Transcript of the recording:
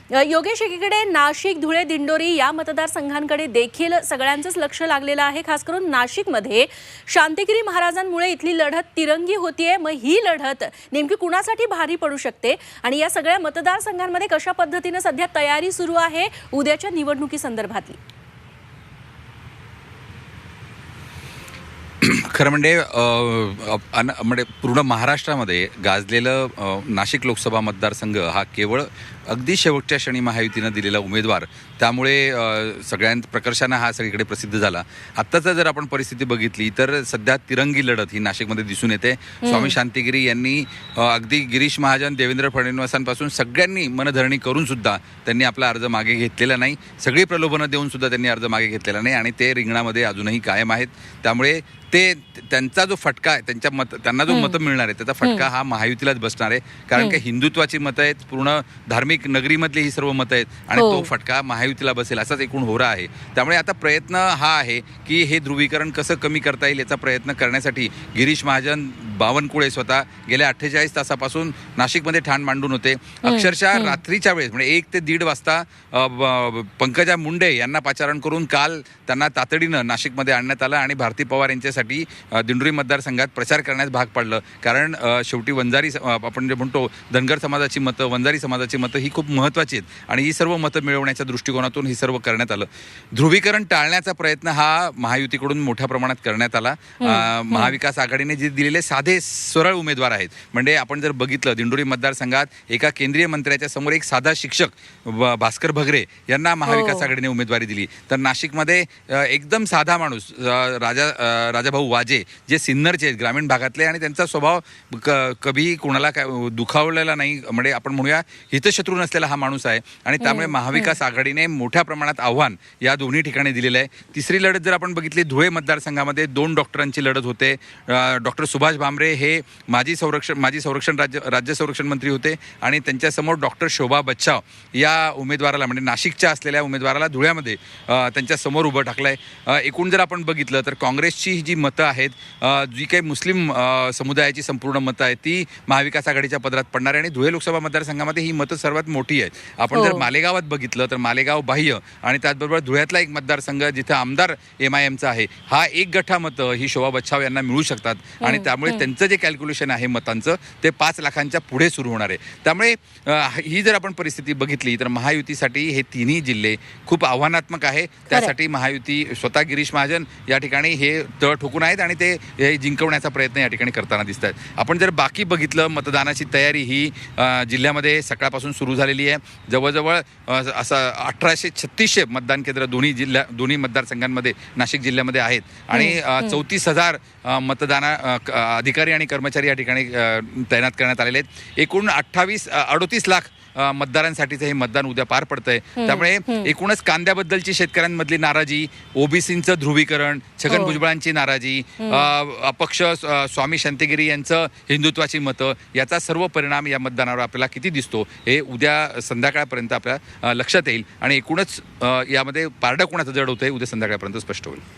योगेश, एकीकडे नाशिक, धुळे, दिंडोरी या मतदारसंघांकडे देखील सगळ्यांचंच लक्ष लागलेलं आहे. खास करून नाशिकमध्ये शांतिगिरी महाराजांमुळे इथली लढत तिरंगी होतीये. मग ही लढत नेमकी कुणासाठी भारी पडू शकते आणि या सगळ्या मतदारसंघांमध्ये कशा पद्धतीने सध्या तयारी सुरू आहे उद्याच्या निवडणुकीसंदर्भातली? खरं म्हणजे पूर्ण महाराष्ट्रामध्ये गाजलेलं नाशिक लोकसभा मतदारसंघ हा केवळ अगदी शेवटच्या क्षणी महायुतीनं दिलेला उमेदवार, त्यामुळे सगळ्यांत प्रकर्षानं हा सगळीकडे प्रसिद्ध झाला. आत्ताचा जर आपण परिस्थिती बघितली तर सध्या तिरंगी लढत ही नाशिकमध्ये दिसून येते. स्वामी शांतिगिरी यांनी अगदी गिरीश महाजन, देवेंद्र फडणवीसांपासून सगळ्यांनी मनधरणी करून सुद्धा त्यांनी आपला अर्ज मागे घेतलेला नाही. सगळी प्रलोभनं देऊन सुद्धा त्यांनी अर्ज मागे घेतलेला नाही आणि ते रिंगणामध्ये अजूनही कायम आहेत. त्यामुळे त्यांचा जो फटका आहे, त्यांना जो मतं मिळणार आहे त्याचा फटका हा महायुतीलाच बसणार आहे. कारण की हिंदुत्वाची मतं आहेत, पूर्ण धार्मिक नगरीमधली ही सर्व मतं आहेत आणि तो फटका महायुतीला बसेल असाच एकूण होरा आहे. त्यामुळे आता प्रयत्न हा आहे की हे ध्रुवीकरण कसं कमी करता येईल याचा प्रयत्न करण्यासाठी गिरीश महाजन, बावनकुळे स्वतः गेल्या 48 तासापासून नाशिकमध्ये ठाण मांडून होते. अक्षरशः रात्रीच्या वेळेस म्हणजे 1 ते 1:30 वाजता पंकजा मुंडे यांना पाचारण करून काल त्यांना तातडीनं नाशिकमध्ये आणण्यात आलं आणि भारती पवार यांच्यासाठी दिंडोरी मतदारसंघात प्रचार करण्यास भाग पाडलं. कारण शेवटी वंजारी आपण जे म्हणतो धनगर समाजाची मतं, वंजारी समाजाची मतं ही खूप महत्त्वाची आहेत आणि ही सर्व मतं मिळवण्याच्या दृष्टिकोनातून ही सर्व करण्यात आलं. ध्रुवीकरण टाळण्याचा प्रयत्न हा महायुतीकडून मोठ्या प्रमाणात करण्यात आला. महाविकास आघाडीने जे दिलेले साधे सरळ उमेदवार आहेत, म्हणजे आपण जर बघितलं दिंडोरी मतदारसंघात एका केंद्रीय मंत्र्याच्या समोर एक साधा शिक्षक भास्कर भगरे यांना महाविकास आघाडीने उमेदवारी दिली. तर नाशिकमध्ये एकदम साधा माणूस राजाभाऊ वाजे जे सिन्नरचे आहेत, ग्रामीण भागातले, आणि त्यांचा स्वभाव कधी कोणाला काय दुखावलेला नाही, म्हणजे आपण म्हणूया हितशत्रू नसलेला हा माणूस आहे. आणि त्यामुळे महाविकास आघाडीने मोठ्या प्रमाणात आव्हान या दोन्ही ठिकाणी दिलेलं आहे. तिसरी लढत जर आपण बघितली, धुळे मतदारसंघामध्ये 2 डॉक्टरांची लढत होते. डॉक्टर सुभाष भामरे हे माजी संरक्षण राज्य संरक्षण मंत्री होते आणि त्यांच्यासमोर डॉक्टर शोभा बच्छाव या उमेदवाराला, म्हणजे नाशिकच्या असलेल्या उमेदवाराला धुळ्यामध्ये त्यांच्या समोर उभं टाकलंय. एकूण जर आपण बघितलं तर काँग्रेसची जी मतं आहेत, जी काही मुस्लिम समुदायाची संपूर्ण मतं आहेत, ती महाविकास आघाडीच्या पदरात पडणार आहे आणि धुळे लोकसभा मतदारसंघामध्ये ही मतं सर्वात मोठी आहेत. आपण जर मालेगावात बघितलं तर मालेगाव बाह्य आणि त्याचबरोबर धुळ्यातला एक मतदारसंघ जिथे आमदार MIMचा आहे, हा एक गठ्ठा मतं ही शोभा बच्छाव यांना मिळू शकतात आणि त्यामुळे त्यांचं जे कॅल्क्युलेशन आहे मतांचं ते 5 लाखांच्या पुढे सुरू होणार आहे. त्यामुळे ही जर आपण परिस्थिती बघितली तर महायुतीसाठी हे तिन्ही जिल्हे खूप आव्हानात्मक आहे. त्यासाठी महायुती स्वतः गिरीश महाजन या ठिकाणी हे तळ ठोकून आहेत आणि ते जिंकवण्याचा प्रयत्न या ठिकाणी करताना दिसत आहेत. आपण जर बाकी बघितलं, मतदानाची तयारी ही जिल्ह्यामध्ये सकाळपासून सुरू झालेली आहे. जवळजवळ असं 1836 मतदान केंद्र दोन्ही मतदारसंघांमध्ये नाशिक जिल्ह्यामध्ये आहेत आणि 34,000 अधिकारी आणि कर्मचारी या ठिकाणी तैनात करण्यात आलेले आहेत. एकूण 38 लाख मतदारांसाठीचं हे मतदान उद्या पार पडतंय. त्यामुळे एकूणच कांद्याबद्दलची शेतकऱ्यांमधली नाराजी, ओबीसींचं ध्रुवीकरण, छगन भुजबळांची नाराजी, अपक्ष स्वामी शांतिगिरी यांचं हिंदुत्वाची मतं, याचा सर्व परिणाम या मतदानावर आपल्याला किती दिसतो हे उद्या संध्याकाळपर्यंत आपल्या लक्षात येईल आणि एकूणच यामध्ये पारडं कोणाचं जड होतंय उद्या संध्याकाळपर्यंत स्पष्ट होईल.